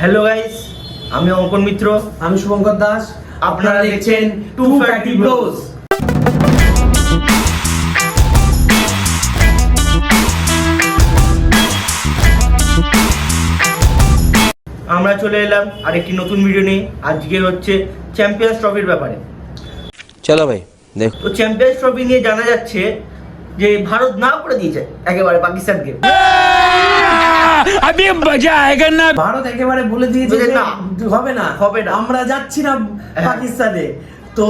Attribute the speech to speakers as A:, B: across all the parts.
A: Hello guys, আমি অঙ্কন মিত্র।
B: আমি শুভঙ্কর দাস।
A: আপনারা দেখছেন টু ফ্যাটি ব্রোস। আমরা চলে এলাম আরেকটি নতুন ভিডিও নিয়ে। আজকে হচ্ছে চ্যাম্পিয়ন্স ট্রফির ব্যাপারে।
C: চলো ভাই দেখো।
A: তো চ্যাম্পিয়ন্স ট্রফি নিয়ে জানা যাচ্ছে যে ভারত না করে দিয়েছে একেবারে পাকিস্তানকে।
C: अभी मजा आएगा ना।
B: ভারত একেবারে বলে দিয়েছে যে
A: না,
B: হবে না
A: হবে না,
B: আমরা যাচ্ছি না পাকিস্তানে। তো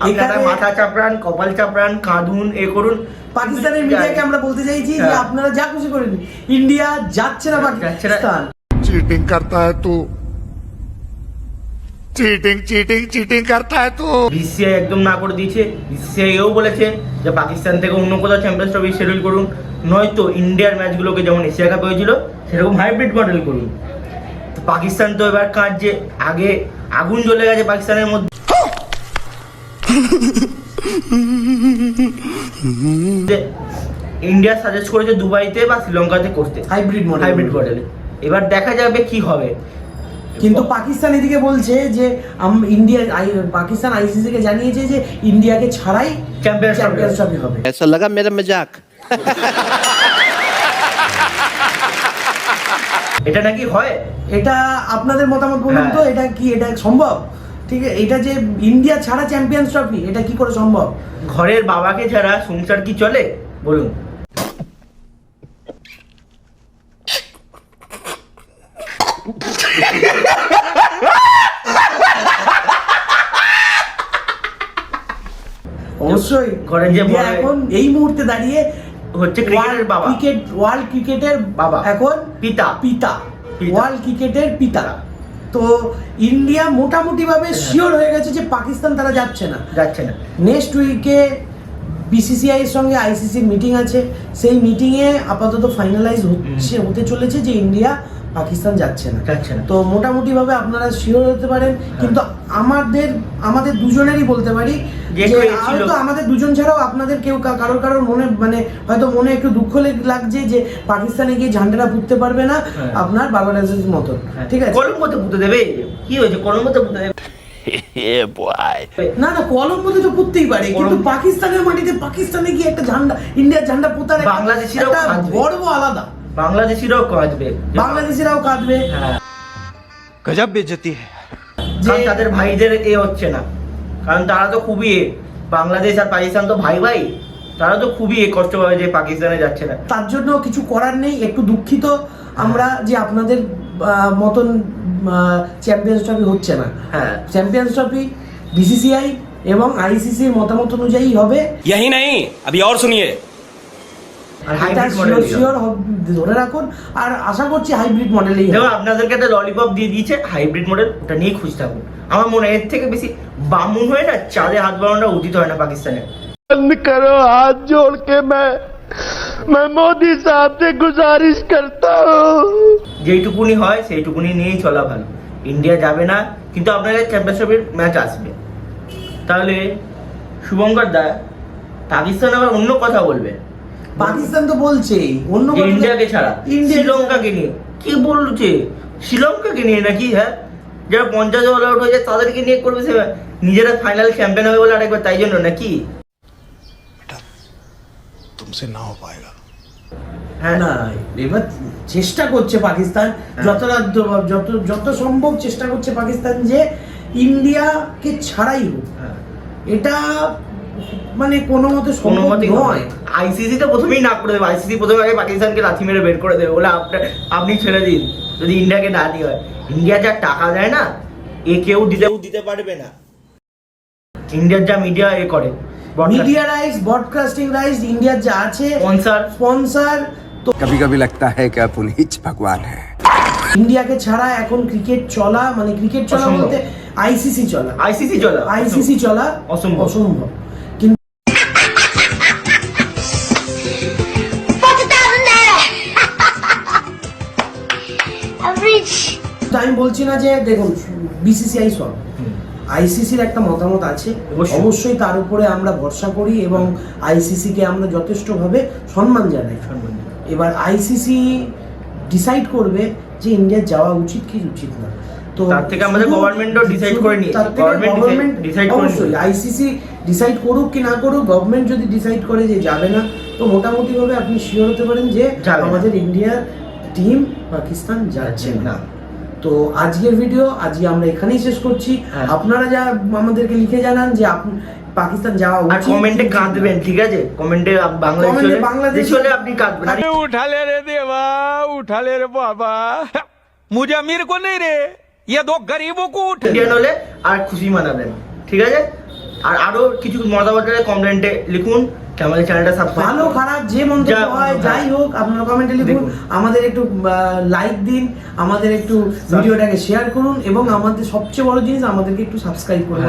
A: এখানে
B: এখানে
A: মাথা চাপড়ান, কপাল চাপড়ান, কাঁদুন, এ করুন।
B: পাকিস্তানের মিডিয়াকে আমরা বলতে চাইছি যে আপনারা যা খুশি করেন, ইন্ডিয়া যাচ্ছে না পাকিস্তান।
D: चीटिंग करता है तू, चीटिंग चीटिंग चीटिंग करता है तू।
A: বিসিসিআই একদম না করে দিয়েছে। বিসিসিআইও বলেছে যে পাকিস্তান থেকে অন্য কোথাও চ্যাম্পিয়ন্স ট্রফি শিডিউল করুন, নয়তো ইন্ডিয়ার ম্যাচগুলোকে যেমন এশিয়া কাপ হয়েছিল সেরকম হাইব্রিড মডেল করুন। তো পাকিস্তান তো এবার কাঁদছে, আগে আগুন জ্বলে গেছে পাকিস্তানের মধ্যে। ইন্ডিয়া সাজেস্ট করেছে দুবাইতে বা শ্রীলঙ্কাতে করতে
B: হাইব্রিড
A: মডেলে। এবার দেখা যাবে কি হবে।
B: কিন্তু পাকিস্তান এদিকে বলছে যে পাকিস্তান আইসিসি কে জানিয়েছে যে ইন্ডিয়াকে ছাড়াই
A: চ্যাম্পিয়ন্স
B: ট্রফি হবে।
C: ऐसा लगा मेरा मजाक।
A: এটা নাকি হয়।
B: এটা আপনাদের মতামত বলুন তো, এটা কি এটা সম্ভব? ঠিক আছে, এটা যে ইন্ডিয়া ছাড়া চ্যাম্পিয়ন্স ট্রফি, এটা কি করে সম্ভব?
A: ঘরের বাবাকে ছাড়া সংসার কি চলে বলুন?
B: অবশ্যই
A: ঘরের যে
B: ইন্ডিয়া এখন এই মুহূর্তে দাঁড়িয়ে
A: হচ্ছে ক্রিকেটের বাবা,
B: ওয়ার্ল্ড ক্রিকেটের
A: বাবা,
B: এখন
A: পিতা
B: ওয়ার্ল্ড ক্রিকেটের পিতা। তো ইন্ডিয়া মোটামুটি ভাবে শিওর হয়ে গেছে যে পাকিস্তান তারা যাচ্ছে না। নেক্সট উইকে বিসিসিআই এর সঙ্গে আইসিসির মিটিং আছে। সেই মিটিংয়ে আপাতত ফাইনালাইজ হতে চলেছে যে ইন্ডিয়া পাকিস্তান যাচ্ছে না। তো মোটামুটি ভাবে আপনারা শিওর হতে পারেন। কিন্তু আমাদের দুজনেরই বলতে পারি যে হয়তো আমাদের দুজন ছাড়াও আপনাদের কেউ কারোর মনে হয়তো মনে একটু দুঃখ লাগছে যে পাকিস্তানে গিয়ে ঝান্ডাটা পুঁততে পারবে না আপনার বাবার আজমের মতো। ঠিক আছে,
A: কলম্বোতে পুঁতে দেবে। কি হয়েছে, কলম্বোতে পুঁতে দেবে?
B: না কলম্বোতে তো পুঁততেই পারে, কিন্তু পাকিস্তানের মাটিতে পাকিস্তানে গিয়ে একটা ঝান্ডা, ইন্ডিয়ার ঝান্ডা পুঁতার
A: বাংলাদেশিরাও
B: গর্ব আলাদা।
A: বাংলাদেশিরাও কাঁদবে।
C: गजब बेइज्जती है।
A: কারণ তাদের ভাইদের হচ্ছে না, কারণ তারা তো খুবই বাংলাদেশ আর পাকিস্তান তো ভাই, তারা তো খুবই কষ্ট পাবে যে পাকিস্তানে যাচ্ছে না।
B: তার জন্য কিছু করার নেই, একটু দুঃখিত আমরা যে আপনাদের মতন চ্যাম্পিয়ন্স ট্রফি হচ্ছে না। চ্যাম্পিয়ন্স ট্রফি বিসিসিআই এবং আইসিসির মতামত অনুযায়ী হবে।
C: यही नहीं, अभी और सुनिए।
B: ধরে রাখুন, আর আশা করছি হাইব্রিড মডেলেই।
A: দেখো, আপনাদেরকে একটা ললিপপ দিয়ে দিয়েছে হাইব্রিড মডেল, ওটা নিয়ে খুশি থাকুন। আমার মনে হয় এর থেকে বেশি বামুন হয়ে না চাঁদে হাত বাড়ানোটা উচিত হয় না পাকিস্তানে।
D: बंद करो हाथ जोड़ के, मैं मोदी साहब से गुजारिश करता हूँ।
A: যেইটুকুনি হয় সেইটুকুনি নিয়েই চলা ভালো। ইন্ডিয়া যাবে না, কিন্তু আপনাদের চ্যাম্পিয়নশিপের ম্যাচ আসবে। তাহলে শুভঙ্কর দা, পাকিস্তান আবার অন্য কথা বলবে।
B: পাকিস্তান তো বলছে অন্য
A: ইন্ডিয়াকে ছাড়া শ্রীলঙ্কাকে নিয়ে কি বলছে? শ্রীলঙ্কাকে নিয়ে নাকি? যারা 50 অল আউট হয়ে যায় তাদেরকে নিয়ে করবে, সে নিজেরা ফাইনাল চ্যাম্পিয়ন হবে বলে আরেকবার, তাই জন্য নাকি?
D: तुमसे ना हो पाएगा।
B: না, এবার চেষ্টা করছে পাকিস্তান, যত সম্ভব চেষ্টা করছে পাকিস্তান যে ইন্ডিয়াকে ছাড়াই হোক। এটা কোনো মতে সম্ভব নয়।
A: আইসিসি তো প্রথমেই না করে দেবে। আইসিসি প্রথমে আগে পাকিস্তানকে লাথি মেরে বের করে দেবে, বলে আপনি ছেড়ে দিন যদি ইন্ডিয়াকে না দিয়ে হয়। ইন্ডিয়া যা টাকা দেয় না, কেউ দিতে পারবে না। ইন্ডিয়ার যা মিডিয়া করে,
B: মিডিয়া রাইটস, ব্রডকাস্টিং রাইটস, ইন্ডিয়ার যা আছে স্পন্সর। তো
E: कभी-कभी लगता है कि आप उन्हीं भगवान हैं।
B: ইন্ডিয়াকে ছাড়া এখন ক্রিকেট চলা বলতে আইসিসি চলা অসম্ভব। আমি বলছি না যে দেখুন বিসিসিআই সব, আইসিসির একটা মতামত আছে, অবশ্যই তার উপরে আমরা ভরসা করি এবং আইসিসি কে আমরা যথেষ্টভাবে সম্মান জানাই। এবার আইসিসি ডিসাইড করবে যে ইন্ডিয়া যাওয়া উচিত কি উচিত না। তো
A: তার থেকে আমাদের গভর্নমেন্টও ডিসাইড করে নিয়েছে, গভর্নমেন্ট ডিসাইড করে
B: অবশ্যই আইসিসি ডিসাইড করুক কি না করুক, গভর্নমেন্ট যদি ডিসাইড করে যে যাবে না, তো মোটামুটি ভাবে আপনি শিওর হতে পারেন যে আমাদের ইন্ডিয়ার টিম পাকিস্তান যাচ্ছে না। তো আজকের ভিডিও আজকে আমরা এখানেই শেষ করছি। আপনারা যা আমাদেরকে লিখে জানান যে পাকিস্তান যাওয়া উচিত,
A: আর কমেন্টে কাঁদবেন, ঠিক আছে? কমেন্টে বাংলাদেশ হলে আপনি কাঁদবেন।
C: उठा ले रे देवा, उठा ले रे बाबा, मुझे अमीर को नहीं रे, ये दो गरीबों को उठा।
A: ইন্ডিয়ান হলে আর খুশি মানাবেন, ঠিক আছে? আর আরো কিছু মতামত কমেন্টে লিখুন, আমাদের চ্যানেলটা সাবস্ক্রাইব।
B: ভালো খারাপ যে মন্তব্য হয় যাই হোক আপনারা কমেন্টে লিখুন, আমাদের একটু লাইক দিন, আমাদের একটু ভিডিওটাকে শেয়ার করুন, এবং আমাদের সবচেয়ে বড় জিনিস আমাদেরকে একটু সাবস্ক্রাইব করুন।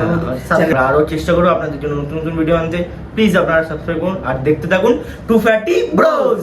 A: আরো চেষ্টা করবো আপনাদের জন্য নতুন নতুন ভিডিও আনতে। প্লিজ আপনারা সাবস্ক্রাইব করুন আর দেখতে থাকুন টু ফ্যাটি ব্রোস।